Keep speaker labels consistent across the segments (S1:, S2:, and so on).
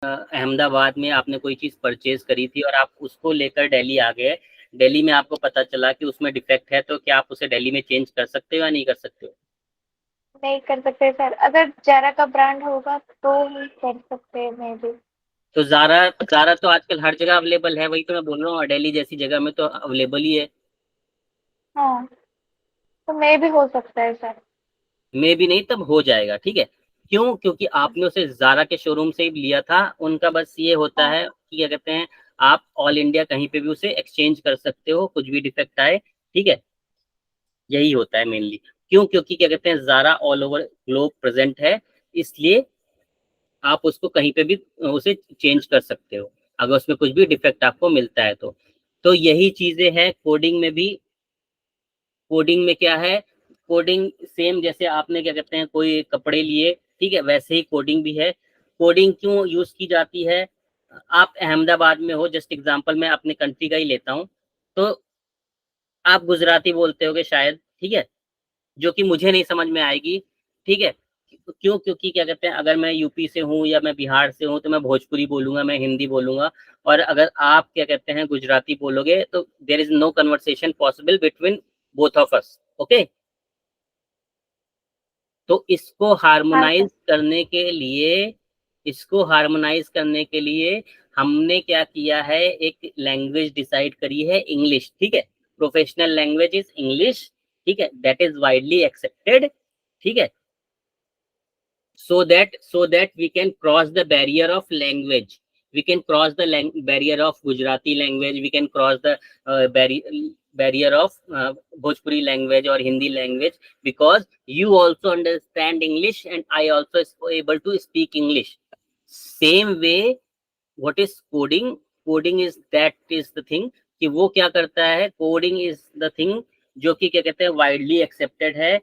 S1: अहमदाबाद में आपने कोई चीज परचेज करी थी और आप उसको लेकर दिल्ली आ गए, दिल्ली में आपको पता चला कि उसमें डिफेक्ट है, तो क्या आप उसे दिल्ली में चेंज कर सकते हो या नहीं कर सकते हो?
S2: नहीं कर सकते सर, अगर ज़ारा का ब्रांड होगा तो ही कर सकते हैं मे बी।
S1: तो ज़ारा, ज़ारा तो आजकल हर जगह अवेलेबल है, वही तो मैं बोल रहा हूँ, और दिल्ली जैसी जगह में तो अवेलेबल ही है।
S2: हाँ, तो मे भी हो सकता है सर।
S1: मे भी नहीं, तब हो जाएगा, ठीक है। क्यों? क्योंकि आपने उसे ज़ारा के शोरूम से ही लिया था। उनका बस ये होता
S2: हाँ।
S1: है कि क्या कहते हैं, आप ऑल इंडिया कहीं पे भी उसे एक्सचेंज कर सकते हो, कुछ भी डिफेक्ट आए, ठीक है। यही होता है मेनली। क्यों? क्योंकि क्या कहते हैं, Zara all over globe present है, इसलिए आप उसको कहीं पे भी उसे चेंज कर सकते हो, अगर उसमें कुछ भी डिफेक्ट आपको मिलता है तो यही चीजें हैं कोडिंग में भी। कोडिंग में क्या है, कोडिंग सेम जैसे आपने क्या कहते हैं कोई कपड़े लिए, ठीक है, वैसे ही कोडिंग भी है। कोडिंग क्यों यूज की जाती है? आप अहमदाबाद में हो, जस्ट एग्जांपल मैं अपने कंट्री का ही लेता हूँ, तो आप गुजराती बोलते होगे शायद, ठीक है, जो कि मुझे नहीं समझ में आएगी, ठीक है। क्यों? क्योंकि क्या कहते हैं, अगर मैं यूपी से हूँ या मैं बिहार से हूँ तो मैं भोजपुरी बोलूंगा, मैं हिंदी बोलूंगा, और अगर आप क्या कहते हैं गुजराती बोलोगे तो there is no conversation possible between both of us, okay. तो
S2: हाँ सर।
S1: इसको हार्मोनाइज करने के लिए हमने क्या किया है, एक लैंग्वेज डिसाइड करी है, इंग्लिश, ठीक है। प्रोफेशनल लैंग्वेज इज इंग्लिश, ठीक है, दैट इज वाइडली एक्सेप्टेड, ठीक है। So that we can cross the barrier of language, we can cross the barrier of Gujarati language, we can cross the barrier of Bhojpuri language or Hindi language, because you also understand English and I also able to speak English. Same way, what is coding? Coding is that is the thing कि वो क्या करता है, coding is the thing जो कि क्या कहते हैं वाइडली एक्सेप्टेड है।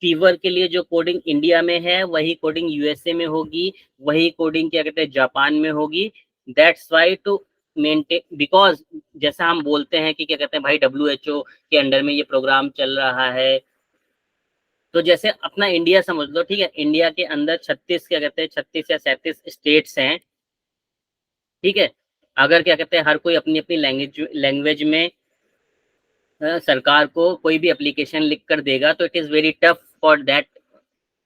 S1: फीवर के लिए जो कोडिंग इंडिया में है वही कोडिंग यूएसए में होगी, वही कोडिंग क्या कहते हैं जापान में होगी। That's why to maintain, because जैसा हम बोलते हैं कि क्या कहते हैं भाई डब्ल्यू एच ओ के अंडर में ये प्रोग्राम चल रहा है, तो जैसे अपना इंडिया समझ लो, ठीक है, इंडिया के अंदर 36 क्या कहते हैं 36 या 37 स्टेट्स हैं, ठीक है। अगर क्या कहते हैं हर कोई अपनी अपनी लैंग्वेज लैंग्वेज में सरकार को कोई भी एप्लीकेशन लिख कर देगा, तो it is very tough for that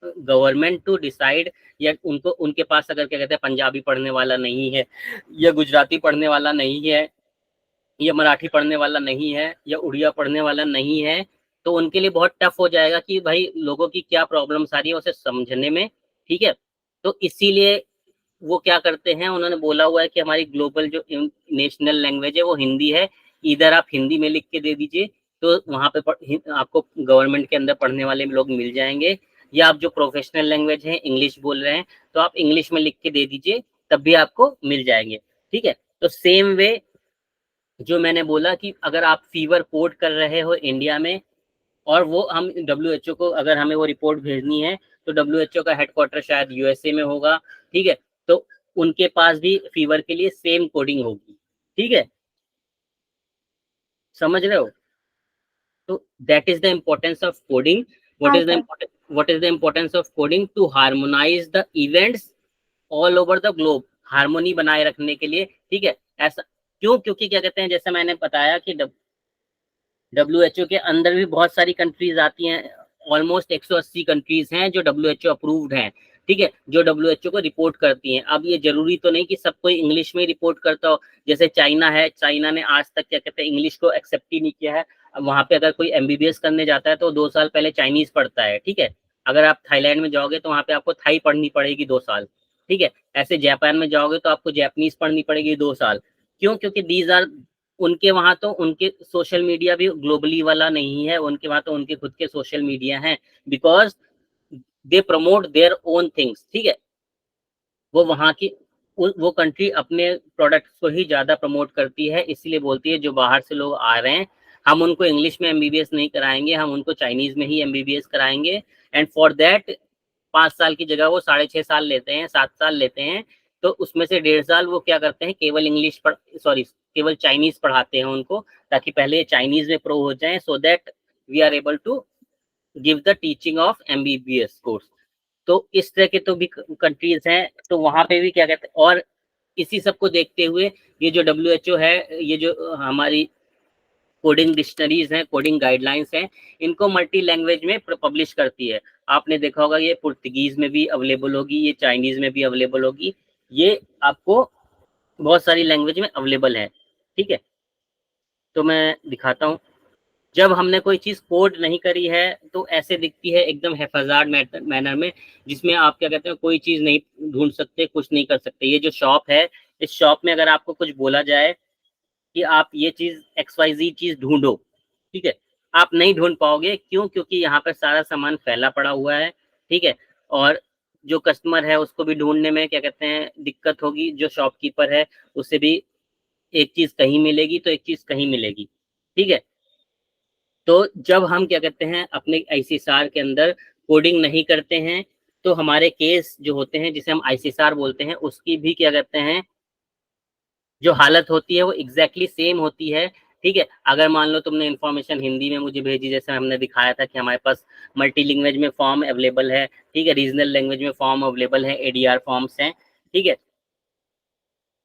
S1: government to decide, या उनको उनके पास अगर क्या कहते हैं पंजाबी पढ़ने वाला नहीं है, या गुजराती पढ़ने वाला नहीं है, या मराठी पढ़ने वाला नहीं है, या उड़िया पढ़ने वाला नहीं है, तो उनके लिए बहुत टफ हो जाएगा कि भाई लोगों की क्या प्रॉब्लम्स आ रही है उसे समझने में, ठीक है। तो इसीलिए वो क्या करते हैं, उन्होंने बोला हुआ है कि हमारी ग्लोबल जो नेशनल लैंग्वेज है वो हिंदी है, इधर आप हिंदी में लिख के दे दीजिए, तो वहां पे आपको गवर्नमेंट के अंदर पढ़ने वाले लोग मिल जाएंगे। या आप जो प्रोफेशनल लैंग्वेज है इंग्लिश बोल रहे हैं, तो आप इंग्लिश में लिख के दे दीजिए, तब भी आपको मिल जाएंगे, ठीक है। तो सेम वे जो मैंने बोला कि अगर आप फीवर कोड कर रहे हो इंडिया में, और वो हम डब्ल्यू एच ओ को अगर हमें वो रिपोर्ट भेजनी है, तो डब्ल्यू एच ओ का हेडक्वार्टर शायद यूएसए में होगा, ठीक है। तो उनके पास भी फीवर के लिए सेम कोडिंग होगी, ठीक है, समझ रहे हो? तो that is the importance of coding.
S2: हाँ sir.
S1: What is the importance of coding? To harmonise the events all over the globe, harmony बनाए रखने के लिए, ठीक है। ऐसा क्यों? क्योंकि क्या कहते हैं, जैसे मैंने बताया कि डब्ल्यू एच ओ के अंदर भी बहुत सारी कंट्रीज आती हैं, ऑलमोस्ट 180 कंट्रीज हैं जो डब्ल्यू एच ओ अप्रूव्ड हैं, ठीक है, जो डब्ल्यू एच ओ को रिपोर्ट करती हैं। अब ये जरूरी तो नहीं कि सब कोई इंग्लिश में ही रिपोर्ट करता हो। जैसे चाइना है, चाइना ने आज तक क्या कहते हैं इंग्लिश को एक्सेप्ट ही नहीं किया है। अब वहां पे अगर कोई एमबीबीएस करने जाता है तो 2 साल पहले चाइनीज पढ़ता है, ठीक है। अगर आप थाईलैंड में जाओगे तो वहां पे आपको थाई पढ़नी पड़ेगी 2 साल, ठीक है। ऐसे जापान में जाओगे तो आपको जापानीज पढ़नी पड़ेगी 2 साल। क्यों? क्योंकि दीज आर, उनके वहां तो उनके सोशल मीडिया भी ग्लोबली वाला नहीं है, उनके वहां तो उनके खुद के सोशल मीडिया हैं, because they promote their own things, ठीक है। वो वहां की वो कंट्री अपने प्रोडक्ट्स को ही ज्यादा प्रमोट करती है, इसीलिए बोलती है जो बाहर से लोग आ रहे हैं हम उनको इंग्लिश में एमबीबीएस नहीं कराएंगे, हम उनको चाइनीज में ही एमबीबीएस कराएंगे। एंड फॉर दैट 5 साल की जगह वो 6.5 साल लेते हैं, 7 साल लेते हैं। तो उसमें से 1.5 साल वो क्या करते हैं, केवल इंग्लिश पढ़, सॉरी, केवल चाइनीज पढ़ाते हैं उनको, ताकि पहले चाइनीज में प्रो हो जाए, so that we are able to give the teaching of MBBS course. तो इस तरह के तो भी कंट्रीज हैं, तो वहां पे भी क्या कहते हैं। और इसी सब को देखते हुए ये जो WHO है, ये जो हमारी कोडिंग डिक्शनरीज हैं, कोडिंग गाइडलाइंस हैं, इनको मल्टी लैंग्वेज में पब्लिश करती है। आपने देखा होगा ये पुर्तगीज में भी अवेलेबल होगी, ये चाइनीज में भी अवेलेबल होगी, ये आपको बहुत सारी लैंग्वेज में अवेलेबल है। ठीक है, तो मैं दिखाता हूँ। जब हमने कोई चीज कोड नहीं करी है तो ऐसे दिखती है एकदम हैफाजार्ड मैनर में, जिसमें आप क्या कहते हैं कोई चीज नहीं ढूंढ सकते, कुछ नहीं कर सकते। ये जो शॉप है, इस शॉप में अगर आपको कुछ बोला जाए कि आप ये चीज XYZ चीज ढूंढो, ठीक है, आप नहीं ढूंढ पाओगे। क्यों? क्योंकि यहाँ पर सारा सामान फैला पड़ा हुआ है। ठीक है, और जो कस्टमर है उसको भी ढूंढने में क्या कहते हैं दिक्कत होगी, जो शॉपकीपर है उसे भी एक चीज कहीं मिलेगी तो एक चीज कहीं मिलेगी। ठीक है, तो जब हम क्या कहते हैं अपने ICSR के अंदर कोडिंग नहीं करते हैं, तो हमारे केस जो होते हैं जिसे हम ICSR बोलते हैं, उसकी भी क्या कहते हैं जो हालत होती है वो एग्जैक्टली सेम होती है। ठीक है, अगर मान लो तुमने इन्फॉर्मेशन हिंदी में मुझे भेजी, जैसे हमने दिखाया था कि हमारे पास मल्टी लैंग्वेज में फॉर्म अवेलेबल है, ठीक है, रीजनल लैंग्वेज में फॉर्म अवेलेबल है, ADR फॉर्म्स हैं। ठीक है,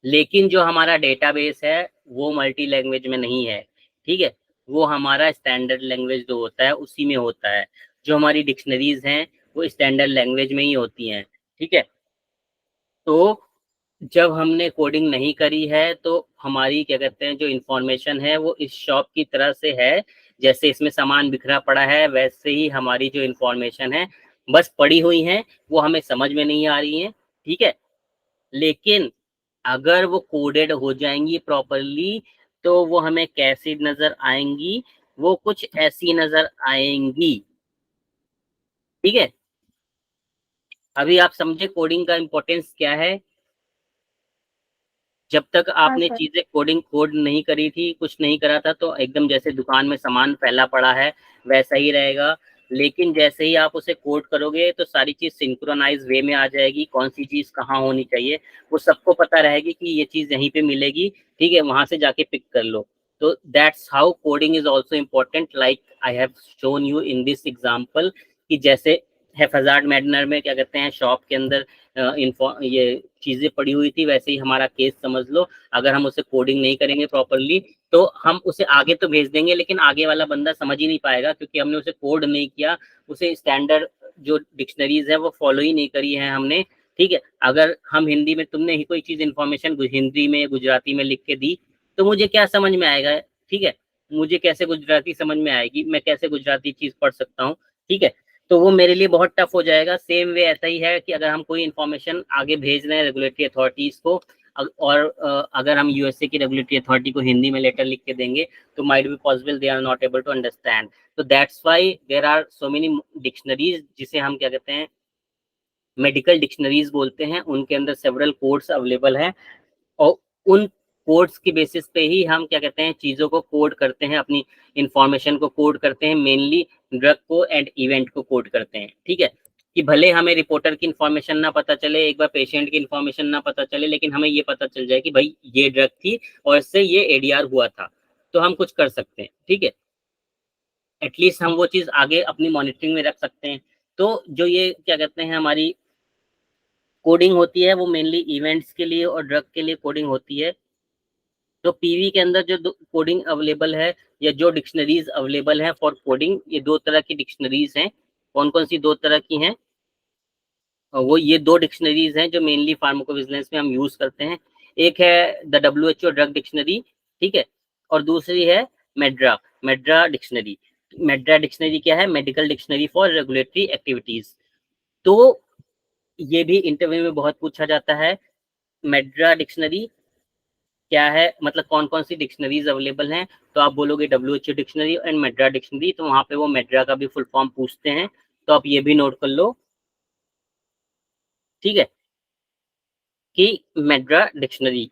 S1: लेकिन जो हमारा डेटाबेस है वो मल्टी लैंग्वेज में नहीं है। ठीक है, वो हमारा स्टैंडर्ड लैंग्वेज जो होता है उसी में होता है। जो हमारी डिक्शनरीज हैं वो स्टैंडर्ड लैंग्वेज में ही होती हैं। ठीक है, तो जब हमने कोडिंग नहीं करी है तो हमारी क्या कहते हैं जो इंफॉर्मेशन है वो इस शॉप की तरह से है, जैसे इसमें सामान बिखरा पड़ा है वैसे ही हमारी जो इंफॉर्मेशन है बस पड़ी हुई है, वो हमें समझ में नहीं आ रही है। ठीक है, लेकिन अगर वो कोडेड हो जाएंगी प्रॉपरली तो वो हमें कैसी नजर आएंगी, वो कुछ ऐसी नजर आएंगी। ठीक है, अभी आप समझे कोडिंग का इंपॉर्टेंस क्या है। जब तक
S2: हाँ
S1: आपने
S2: सर।
S1: चीजें कोड नहीं करी थी, कुछ नहीं करा था, तो एकदम जैसे दुकान में सामान फैला पड़ा है वैसा ही रहेगा। लेकिन जैसे ही आप उसे कोड करोगे तो सारी चीज सिंक्रोनाइज वे में आ जाएगी, कौन सी चीज कहाँ होनी चाहिए वो सबको पता रहेगी कि ये चीज यहीं पे मिलेगी। ठीक है, वहां से जाके पिक कर लो। तो that's how coding is also important, like I have shown you in this example, कि जैसे हैफाजार्ड मैनर में क्या कहते हैं शॉप के अंदर ये चीजें पड़ी हुई थी, वैसे ही हमारा केस समझ लो। अगर हम उसे कोडिंग नहीं करेंगे प्रॉपरली तो हम उसे आगे तो भेज देंगे, लेकिन आगे वाला बंदा समझ ही नहीं पाएगा, क्योंकि हमने उसे कोड नहीं किया, उसे स्टैंडर्ड जो डिक्शनरीज है वो फॉलो ही नहीं करी है हमने। ठीक है, अगर हम हिंदी में, तुमने ही कोई चीज इन्फॉर्मेशन हिंदी में गुजराती में लिख के दी तो मुझे क्या समझ में आएगा। ठीक है, मुझे कैसे गुजराती समझ में आएगी, मैं कैसे गुजराती चीज पढ़ सकता हूँ। ठीक है, तो वो मेरे लिए बहुत टफ हो जाएगा। सेम वे ऐसा ही है कि अगर हम कोई इन्फॉर्मेशन आगे भेज रहे हैं रेगुलेटरी अथॉरिटीज को, और अगर हम USA की रेगुलेटरी अथॉरिटी को हिंदी में लेटर लिख के देंगे तो might be possible they are not able to understand. तो that's why there are so many dictionaries, जिसे हम क्या कहते हैं मेडिकल डिक्शनरीज बोलते हैं, उनके अंदर सेवरल कोड्स अवेलेबल हैं, और उन कोड्स की बेसिस पे ही हम क्या कहते हैं चीजों को कोड करते हैं, अपनी इंफॉर्मेशन को कोड करते हैं, मेनली ड्रग को एंड इवेंट को कोड करते हैं। ठीक है, कि भले हमें रिपोर्टर की इंफॉर्मेशन ना पता चले, एक बार पेशेंट की इंफॉर्मेशन ना पता चले, लेकिन हमें ये पता चल जाए कि भाई ये ड्रग थी और इससे ये ADR हुआ था, तो हम कुछ कर सकते हैं। ठीक है, एटलीस्ट हम वो चीज आगे अपनी मॉनिटरिंग में रख सकते हैं। तो जो ये क्या कहते हैं हमारी कोडिंग होती है वो मेनली इवेंट्स के लिए और ड्रग के लिए कोडिंग होती है। तो PV के अंदर जो कोडिंग अवेलेबल है, या जो डिक्शनरीज अवेलेबल है फॉर कोडिंग, ये दो तरह की डिक्शनरीज हैं। कौन कौन सी दो तरह की हैं? वो ये दो डिक्शनरीज हैं जो मेनली फार्माकोविजिलेंस में हम यूज करते हैं। एक है द WHO ड्रग डिक्शनरी, ठीक है, और दूसरी है मेड्रा मेड्रा डिक्शनरी। मेड्रा डिक्शनरी क्या है? Medical dictionary for regulatory activities. तो ये भी इंटरव्यू में बहुत पूछा जाता है, मेड्रा डिक्शनरी क्या है, मतलब कौन कौन सी डिक्शनरीज अवेलेबल हैं। तो आप बोलोगे WHO डिक्शनरी एंड मेड्रा डिक्शनरी, तो वहां पे वो मेड्रा का भी फुल फॉर्म पूछते हैं, तो आप ये भी नोट कर लो। ठीक है, कि मेड्रा डिक्शनरी